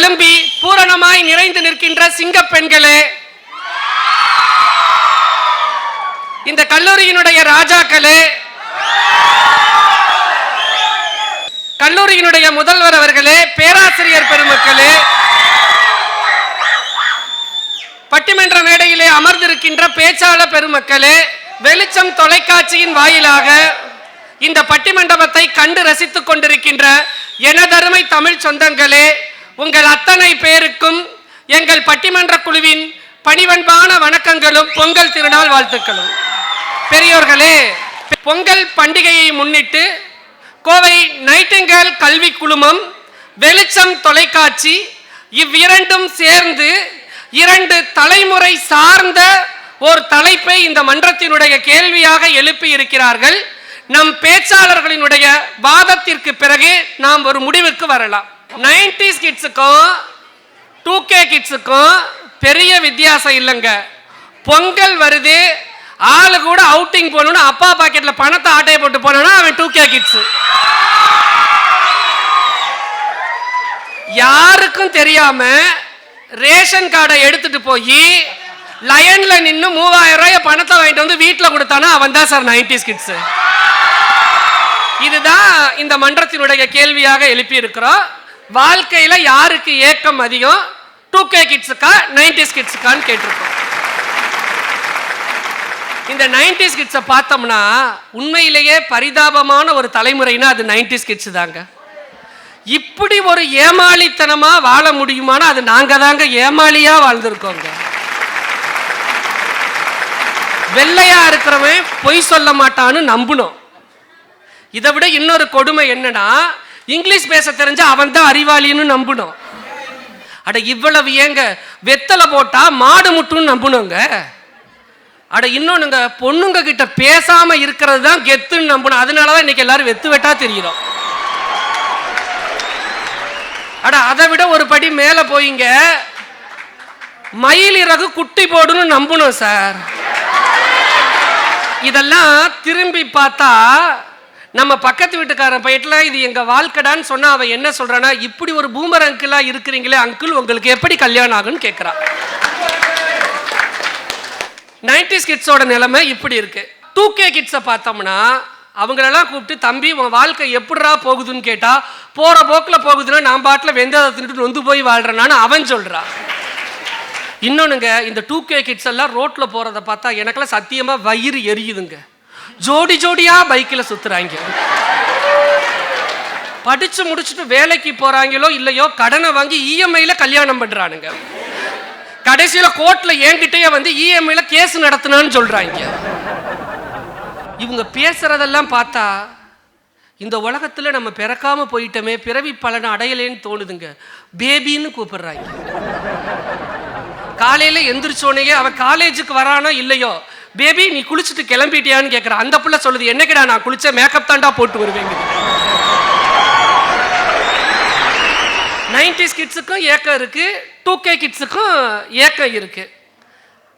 தழும்பி பூரணமாய் நிறைந்து நிற்கின்ற சிங்க பெண்களே, இந்த கல்லூரியினுடைய ராஜாக்களே, கல்லூரியினுடைய முதல்வர் அவர்களே, பேராசிரியர் பெருமக்களே, பட்டிமன்ற மேடையிலே அமர்ந்திருக்கின்ற பேச்சாளர் பெருமக்களே, வெளிச்சம் தொலைக்காட்சியின் வாயிலாக இந்த பட்டிமண்டபத்தை கண்டு ரசித்துக் கொண்டிருக்கின்ற எனதருமை தமிழ் சொந்தங்களே, உங்கள் அத்தனை பேருக்கும் எங்கள் பட்டிமன்ற குழுவின் பணிவன்பான வணக்கங்களும் பொங்கல் திருநாள் வாழ்த்துக்களும். பெரியோர்களே, பொங்கல் பண்டிகையை முன்னிட்டு கோவை நைட்டிங்கேல் கல்வி குழுமம், வெளிச்சம் தொலைக்காட்சி இவ்விரண்டும் சேர்ந்து 2 தலைமுறை சார்ந்த ஒரு தலைப்பை இந்த மன்றத்தினுடைய கேள்வியாக எழுப்பி இருக்கிறார்கள். நம் பேச்சாளர்களினுடைய வாதத்திற்கு பிறகு நாம் ஒரு முடிவுக்கு வரலாம். 90s கிட்ஸுக்கும் 2K கிட்ஸுக்கும் பெரிய வித்தியாசம் இல்லைங்க. பொங்கல் வருது, ஆளு கூட அவுட்டிங் போகணும்னு அப்பா பாக்கெட்ல பணத்தை ஆட்டையை போட்டு போனா அவன் 2K கிட்ஸ். யாருக்கும் தெரியாம ரேஷன் கார்டை எடுத்துட்டு போய் லயன்ல நின்று 3000 ரூபாய் பணத்தை வாங்கிட்டு வந்து வீட்டில் கொடுத்தானா அவன் தான் சார் 90s கிட்ஸ். இதுதான் இந்த மன்றத்தினுடைய கேள்வியாக எழுப்பி இருக்கிறோம். வாழ்க்கையில யாருக்கு ஏக்கம் அதிகம், 2K கிட்ஸுக்கா 90s கிட்ஸுக்கான்னு கேட்டிருக்கோம். இந்த 90s கிட்ஸை பார்த்தோம்னா உண்மையிலேயே பரிதாபமான ஒரு தலைமுறைனா அது 90s கிட்ஸ் தாங்க. இப்படி ஒரு ஏமாளித்தனமா வாழ முடியுமானா அது நாங்க தாங்க ஏமாளியா வாழ்ந்திருக்கோங்க. வெள்ளையா இருக்கிறவன் பொய் சொல்ல மாட்டான்னு நம்பணும். இதை விட இன்னொரு கொடுமை என்னன்னா, இங்கிலீஷ் பேச தெரிஞ்ச அவன் தான் அறிவாளின்னு நம்பணும். அட இவ்வளவு ஏங்க, வெத்தலை போட்டா மாடு முட்டுன்னு நம்பணுங்க. அட இன்னொன்னுங்க, பொண்ணுங்க கிட்ட பேசாம இருக்கிறது தான் கெத்துன்னு நம்பணும். அதனாலதான் இன்னைக்கு எல்லாரும் வெத்து வெட்டா தெரியும். அட அதை விட ஒரு படி மேல போயிங்க, மயில் இறகு குட்டி போடுன்னு நம்பணும் சார். இதெல்லாம் திரும்பி பார்த்தா நம்ம பக்கத்து வீட்டுக்காரன் பையட்ல இது எங்க வாழ்க்கைடான்னு சொன்னா அவன் என்ன சொல்றானா, இப்படி ஒரு பூமர் அங்கிளா இருக்கிறீங்களே அங்கிள், உங்களுக்கு எப்படி கல்யாணம் ஆகுன்னு கேட்கிறான். 90s கிட்ஸோட நிலைமை இப்படி இருக்கு. 2K கிட்ஸை பார்த்தோம்னா அவங்களெல்லாம் கூப்பிட்டு, தம்பி உன் வாழ்க்கை எப்படிரா போகுதுன்னு கேட்டா, போற போக்கில் போகுதுன்னா நான் பாட்டில் வெந்ததை தின்னுட்டு நொந்து போய் வாழ்றேன்னு அவன் சொல்றான். இன்னொன்னுங்க, இந்த 2K கிட்ஸ் எல்லாம் ரோட்ல போறதை பார்த்தா எனக்கெல்லாம் சத்தியமா வயிறு எரியுதுங்க. ஜோடி ஜோடியா பைக்கில் சுத்துறாங்க. படிச்சு முடிச்சுட்டு வேலைக்கு போறாங்களோ இல்லையோ கடனை வாங்கி இஎம்ஐல கல்யாணம் பண்றானுங்க. கடைசியில கோர்ட்ல என்கிட்டயே வந்து இஎம்ஐல கேஸ் நடத்தினான்னு சொல்றாங்க. இவங்க பேசுறதெல்லாம் பார்த்தா இந்த உலகத்துல நம்ம பிறக்காம போயிட்டோமே, பிறவி பலனை அடையலேன்னு தோணுதுங்க. பேபின்னு கூப்பிடுறாங்க. காலையில எந்திரிச்சோனையே அவன் காலேஜுக்கு வரானோ இல்லையோ, பேபி நீ குளிச்சுட்டு கிளம்பிட்டியான்னு கேட்குறான். அந்த புள்ள சொல்லுது, என்னக்கடா நான் குளிச்ச மேக்கப் தாண்டா போட்டு வருவேங்க. 90s கிட்ஸுக்கும் ஏக்கம் இருக்கு, 2K கிட்ஸுக்கும் ஏக்கம் இருக்கு.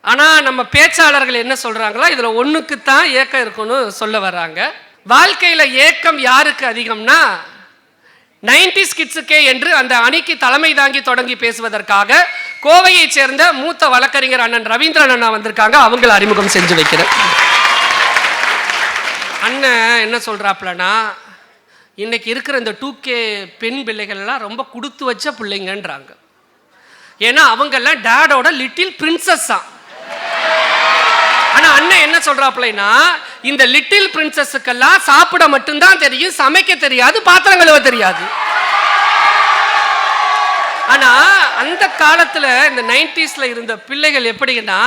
ஆனால் நம்ம பேச்சாளர்கள் என்ன சொல்றாங்களோ இதுல ஒண்ணுக்கு தான் ஏக்கம் இருக்குன்னு சொல்ல வர்றாங்க. வாழ்க்கையில ஏக்கம் யாருக்கு அதிகம்னா 90s கிட்ஸுக்கே என்று அந்த அணிக்கு தலைமை தாங்கி தொடங்கி பேசுவதற்காக கோவையை சேர்ந்த மூத்த வழக்கறிஞர் அண்ணன் ரவீந்திரன் அண்ணா வந்திருக்காங்க. அவங்களை அறிமுகம் செஞ்சு வைக்கிறேன். அண்ணன் என்ன சொல்றாப்லனா, இன்னைக்கு இருக்கிற இந்த 2K பெண் பிள்ளைகள் எல்லாம் ரொம்ப கொடுத்து வச்ச பிள்ளைங்கன்றாங்க. ஏன்னா அவங்கெல்லாம் டேடோட லிட்டில் பிரின்சஸ் தான். ஆனா அண்ணன் என்ன சொல்றாப்லனா, இந்த லிட்டில் பிரின்சஸுக்கெல்லாம் சாப்பிட மட்டும்தான் தெரியும், சமைக்க தெரியாது, பாத்திரம் கழுவ தெரியாது. ஆனா அந்த காலத்துல இந்த 90ஸ்ல இருந்த பிள்ளைகள் எப்படின்னா,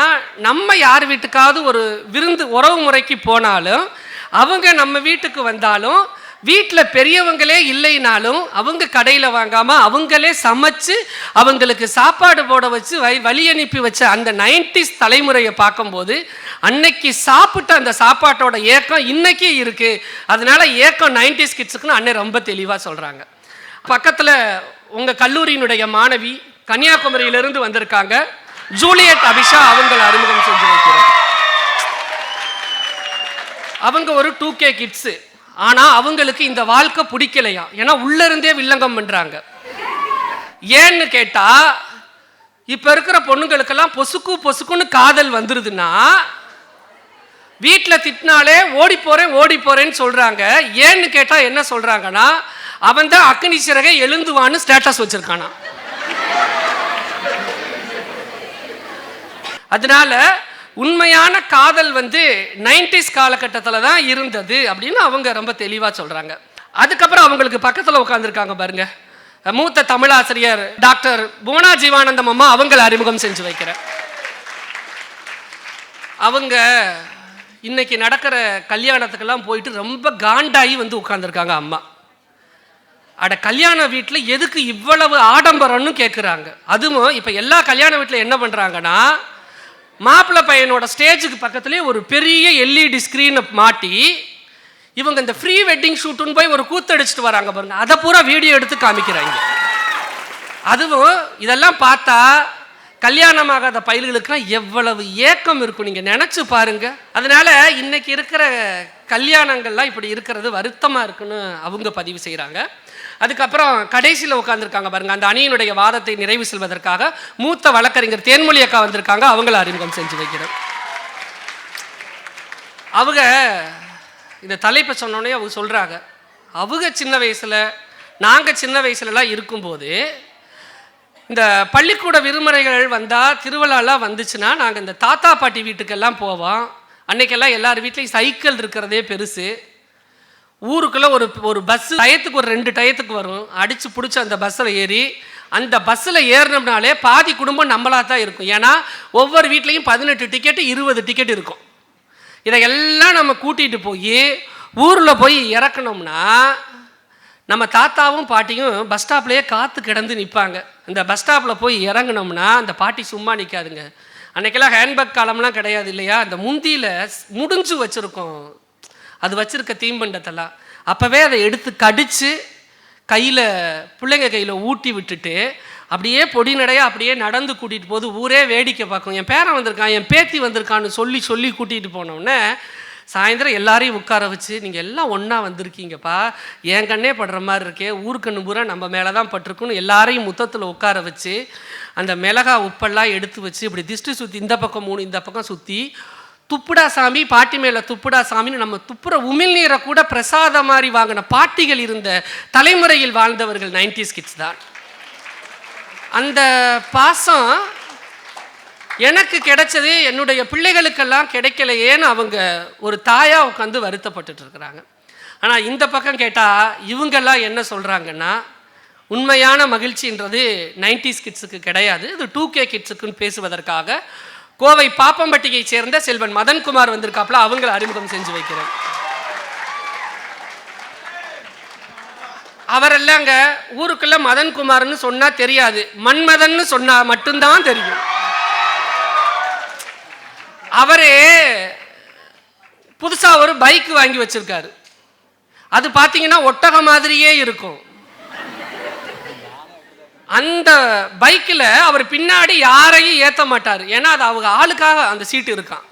நம்ம யார் வீட்டுக்காவது ஒரு விருந்து உறவு முறைக்கு போனாலும், அவங்க நம்ம வீட்டுக்கு வந்தாலும், வீட்டில் பெரியவங்களே இல்லைனாலும் அவங்க கடையில் வாங்காம அவங்களே சமைச்சு அவங்களுக்கு சாப்பாடு போட வச்சு வழி அனுப்பி வச்ச அந்த 90s தலைமுறையை பார்க்கும்போது அன்னைக்கு சாப்பிட்ட அந்த சாப்பாட்டோட ஏக்கம் இன்னைக்கு இருக்கு. அதனால ஏக்கம் 90s கிட்ஸுக்குன்னு அண்ணன் ரொம்ப தெளிவாக சொல்றாங்க. பக்கத்தில் உங்க கல்லூரியினுடைய மாணவி கன்னியாகுமரியிலிருந்து வந்திருக்காங்க, ஜூலியட் அபிஷா. அவங்களை அறிமுகம் செஞ்சு வைக்கிறேன். அவங்க ஒரு 2K கிட்ஸு. ஆனா அவங்களுக்கு இந்த வாழ்க்கை பிடிக்கலையா, ஏன்னா உள்ள இருந்தே வில்லங்கம் பண்றாங்க. ஏன்னு கேட்டா இப்ப இருக்கிற பொண்ணுங்களுக்கெல்லாம் பொசுக்கு பொசுக்குன்னு காதல் வந்துருதுன்னா வீட்டில் திட்டினாலே ஓடி போறேன்னு சொல்றாங்க. ஏன்னு கேட்டா என்ன சொல்றாங்கன்னா, அவன் தான் அக்னி சிறகை எழுந்துவான்னு ஸ்டேட்டஸ் வச்சிருக்கானா. அதனால உண்மையான காதல் 90s காலகட்டத்தில் தான் இருந்தது அப்படின்னு அவங்க ரொம்ப தெளிவாக சொல்றாங்க. அதுக்கப்புறம் அவங்களுக்கு பக்கத்தில் உட்காந்துருக்காங்க பாருங்க, மூத்த தமிழாசிரியர் டாக்டர் புவனா ஜீவானந்தம் அம்மா, அவங்களை அறிமுகம் செஞ்சு வைக்கிறேன். அவங்க இன்னைக்கு நடக்கிற கல்யாணத்துக்கெல்லாம் போயிட்டு ரொம்ப காண்டாகி உட்காந்துருக்காங்க அம்மா. அட கல்யாண வீட்டில் எதுக்கு இவ்வளவு ஆடம்பரம்னு கேட்குறாங்க. அதுவும் இப்போ எல்லா கல்யாண வீட்டில் என்ன பண்ணுறாங்கன்னா, மாப்பிள்ளை பையனோட ஸ்டேஜுக்கு பக்கத்துலேயே ஒரு பெரிய LED ஸ்க்ரீனை மாட்டி இவங்க இந்த ஃப்ரீ வெட்டிங் ஷூட்டுன்னு போய் ஒரு கூத்தடிச்சுட்டு வராங்க பாருங்க, அதை பூரா வீடியோ எடுத்து காமிக்கிறாங்க. அதுவும் இதெல்லாம் பார்த்தா கல்யாணமாகாத பயல்களுக்குலாம் எவ்வளவு ஏக்கம் இருக்கும் நீங்க நினைச்சு பாருங்க. அதனால இன்னைக்கு இருக்கிற கல்யாணங்கள்லாம் இப்படி இருக்கிறது வருத்தமா இருக்குன்னு அவங்க பதிவு செய்யறாங்க. அதுக்கப்புறம் கடைசியில் உட்காந்துருக்காங்க பாருங்க, அந்த அணியினுடைய வாதத்தை நிறைவு செய்வதற்காக மூத்த வழக்கறிஞர் தேன்மொழி அக்கா வந்திருக்காங்க. அவங்கள அறிமுகம் செஞ்சு வைக்கிறேன். அவங்க இந்த தலைப்பை சொன்னோடனே அவங்க சொல்றாங்க, அவங்க சின்ன வயசுல நாங்க சின்ன வயசுலலாம் இருக்கும்போது இந்த பள்ளிக்கூட விடுமுறைகள் வந்தால் திருவிழாலாம் வந்துச்சுன்னா நாங்கள் இந்த தாத்தா பாட்டி வீட்டுக்கெல்லாம் போவோம். அன்னைக்கெல்லாம் எல்லார் வீட்லேயும் சைக்கிள் இருக்கிறதே பெருசு. ஊருக்குள்ளே ஒரு பஸ்ஸு டயத்துக்கு ஒரு 2 டயத்துக்கு வரும். அடித்து பிடிச்சி அந்த பஸ்ஸில் ஏறி அந்த பஸ்ஸில் ஏறினோம்னாலே பாதி குடும்பம் நம்மளாக தான் இருக்கும். ஏன்னா ஒவ்வொரு வீட்லேயும் 18 டிக்கெட்டு 20 டிக்கெட் இருக்கும். இதையெல்லாம் நம்ம கூட்டிகிட்டு போய் ஊரில் போய் இறக்கணும்னா நம்ம தாத்தாவும் பாட்டியும் பஸ் ஸ்டாப்லேயே காற்று கிடந்து நிற்பாங்க. இந்த பஸ் ஸ்டாப்பில் போய் இறங்கினோம்னா அந்த பாட்டி சும்மா நிற்காதுங்க. அன்றைக்கெல்லாம் ஹேண்ட்பேக் காலம்லாம் கிடையாது இல்லையா, அந்த முந்தியில் முடிஞ்சு வச்சுருக்கோம், அது வச்சுருக்க தீம்பண்டத்தெல்லாம் அப்போவே அதை எடுத்து கடித்து கையில் பிள்ளைங்க கையில் ஊட்டி விட்டுட்டு அப்படியே பொடி நடையாக அப்படியே நடந்து கூட்டிகிட்டு போது ஊரே வேடிக்கை பார்க்கும். என் பேரன் வந்திருக்கான், என் பேத்தி வந்திருக்கான்னு சொல்லி கூட்டிகிட்டு போனோடனே சாயந்தரம் எல்லாரையும் உட்கார வச்சு நீங்கள் எல்லாம் ஒன்றா வந்திருக்கீங்கப்பா, என் கண்ணே படுற மாதிரி இருக்கே, ஊருக்கண்ணு பூரா நம்ம மேலே தான் பட்டிருக்குன்னு எல்லாரையும் முத்தத்தில் உட்கார வச்சு அந்த மிளகா உப்பெல்லாம் எடுத்து வச்சு இப்படி திஷ்டி சுற்றி இந்த பக்கம் 3 இந்த பக்கம் சுற்றி துப்புடா சாமி பாட்டி மேலே துப்புடா சாமின்னு நம்ம துப்புற உமிழ்நீரை கூட பிரசாத மாதிரி வாங்கின பாட்டிகள் இருந்த தலைமுறையில் வாழ்ந்தவர்கள் 90s கிட்ஸ் தான். அந்த பாசம் எனக்கு கிடைச்சது என்னுடைய பிள்ளைகளுக்கெல்லாம் கிடைக்கலையேன்னு அவங்க ஒரு தாயாக உட்காந்து வருத்தப்பட்டு இருக்கிறாங்க. ஆனால் இந்த பக்கம் கேட்டால் இவங்கெல்லாம் என்ன சொல்கிறாங்கன்னா, உண்மையான மகிழ்ச்சின்றது 90s கிட்ஸுக்கு கிடையாது, இது 2K கிட்ஸுக்குன்னு பேசுவதற்காக கோவை பாப்பம்பட்டியை சேர்ந்த செல்வன் மதன்குமார் வந்திருக்காப்புல. அவங்களை அறிமுகம் செஞ்சு வைக்கிறேன். அவரெல்லாங்க ஊருக்குள்ள மதன்குமார்னு சொன்னா தெரியாது, மன்மதன்னு சொன்னா மட்டும்தான் தெரியும். அவரே புதுசா ஒரு பைக் வாங்கி வச்சிருக்காரு. அது பார்த்தீங்கன்னா ஒட்டகம் மாதிரியே இருக்கும். அந்த பைக்கில் அவர் பின்னாடி யாரையும் ஏற்ற மாட்டார், ஏன்னா அது அவங்க ஆளுக்காக அந்த சீட்டு இருக்கான்.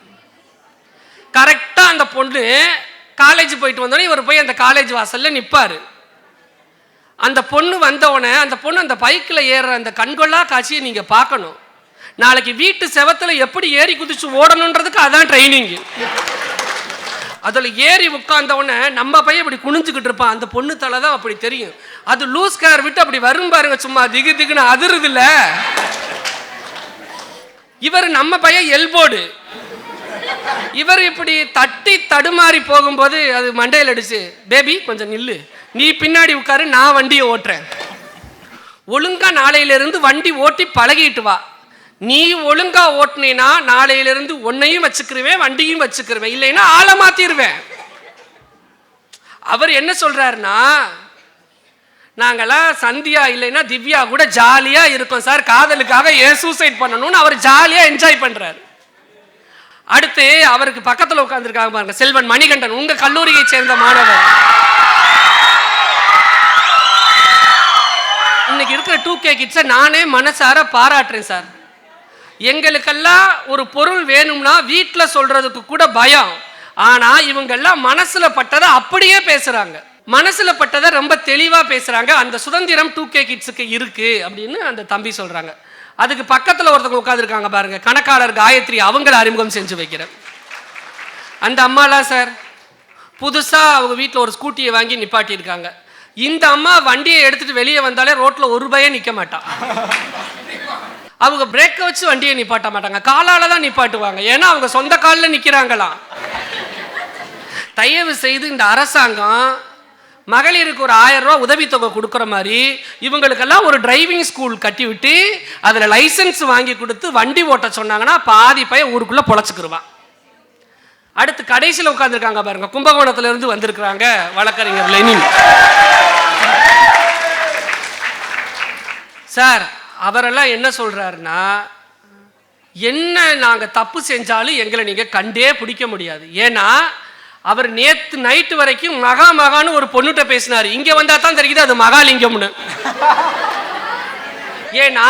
கரெக்டாக அந்த பொண்ணு காலேஜ் போயிட்டு வந்தோடனே இவர் போய் அந்த காலேஜ் வாசல்ல நிற்பார். அந்த பொண்ணு வந்தவுடனே அந்த பொண்ணு அந்த பைக்கில் ஏறுற அந்த கண்கொள்ளா காட்சியை நீங்கள் பார்க்கணும். நாளைக்கு வீட்டு செவத்தில் எப்படி ஏறி குதிச்சு ஓடணுன்றதுக்கு அதான் ட்ரைனிங். அதில் ஏறி உட்கார்ந்தவுடனே நம்ம பையன் இப்படி குனிஞ்சுக்கிட்டு இருப்பான், அந்த பொண்ணு தலை தான் அப்படி தெரியும். அது லூஸ் கார் விட்டு அப்படி வரும் பாருங்க, சும்மா திகு திகுன்னு அதிருது இல்ல. இவர் நம்ம பையன் எல்போர்டு, இவர் இப்படி தட்டி தடுமாறி போகும்போது அது மண்டையில் அடிச்சு, பேபி கொஞ்சம் நில்லு, நீ பின்னாடி உட்காரு, நான் வண்டியை ஓட்டுறேன், ஒழுங்கா நாளையிலிருந்து வண்டி ஓட்டி பழகிட்டு வா, நீ ஒழுங்கா ஓட்டுனேனா நாளையிலிருந்து உன்னையும் வச்சுக்கிருவேன் வண்டியும் வச்சுக்கிருவேன், இல்லைன்னா ஆளை மாத்திருவேன். அவர் என்ன சொல்றாருன்னா, நாங்கெல்லாம் சந்தியா இல்லைன்னா திவ்யா கூட ஜாலியா இருக்கோம் சார், காதலுக்காக ஏன் சூசைட் பண்ணணும்னு அவர் ஜாலியா என்ஜாய் பண்றாரு. அடுத்து அவருக்கு பக்கத்தில் உட்கார்ந்துருக்காங்க பாருங்க, செல்வன் மணிகண்டன், உங்க கல்லூரியை சேர்ந்த மாணவர். இன்னைக்கு இருக்கிற 2K கிட்ஸை நானே மனசார பாராட்டுறேன் சார். எங்களுக்கெல்லாம் ஒரு பொருள் வேணும்னா வீட்டில் சொல்றதுக்கு கூட பயம், ஆனா இவங்கெல்லாம் மனசுல பட்டதை அப்படியே பேசுறாங்க. மனசுல பட்டதை ரொம்ப தெளிவா பேசுறாங்க. அந்த சுதந்திரம் 2K கிட்ஸுக்கு இருக்கு அப்படின்னு அந்த தம்பி சொல்றாங்க. அதுக்கு பக்கத்துல ஒருத்தவங்க உட்கார்ந்துருக்காங்க பாருங்க, கணக்காளர் காயத்ரி, அவங்கள அறிமுகம் செஞ்சு வைக்கிறேன். அந்த அம்மாலாம் சார் புதுசா அவங்க வீட்டில் ஒரு ஸ்கூட்டியை வாங்கி நிப்பாட்டியிருக்காங்க. இந்த அம்மா வண்டியை எடுத்துட்டு வெளியே வந்தாலே ரோட்ல ஒரு பையன் நிக்க மாட்டான். அவங்க பிரேக்கை வச்சு வண்டியை நிப்பாட்ட மாட்டாங்க, காலால தான் நிப்பாட்டுவாங்க. ஏன்னா அவங்க சொந்த காலில் நிக்கிறாங்களாம். தயவு செய்து இந்த அரசாங்கம் மகளிருக்கு ஒரு 1000 ரூபா உதவித்தொகை கொடுக்குற மாதிரி இவங்களுக்கெல்லாம் ஒரு டிரைவிங் ஸ்கூல் கட்டி விட்டு அதில் லைசன்ஸ் வாங்கி கொடுத்து வண்டி ஓட்ட சொன்னாங்கன்னா பாதி பையன் ஊருக்குள்ள பொழைச்சிக்கிருவான். அடுத்து கடைசியில் உட்கார்ந்துருக்காங்க பாருங்க, கும்பகோணத்துல இருந்து வந்திருக்கிறாங்க வழக்கறிஞர் லெனின் சார். அவரெல்லாம் என்ன சொல்றாருன்னா, என்ன நாங்க தப்பு செஞ்சாலும் எங்களை நீங்க கண்டே பிடிக்க முடியாது. ஏன்னா அவர் நேத்து நைட்டு வரைக்கும் மகான்னு ஒரு பொண்ணுகிட்ட பேசினாரு. இங்க வந்தா தான் தெரியுது அது மகாலிங்கம்னு. ஏன்னா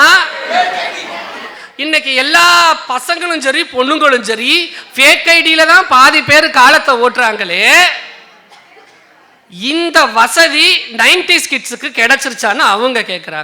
இன்னைக்கு எல்லா பசங்களும் சரி பொண்ணுங்களும் சரி ஃபேக் ஐடியில தான் பாதி பேர் காலத்தை ஓட்டுறாங்களே. இந்த வசதி 90s கிட்ஸுக்கு கிடைச்சிருச்சான்னு அவங்க கேட்குறாங்க.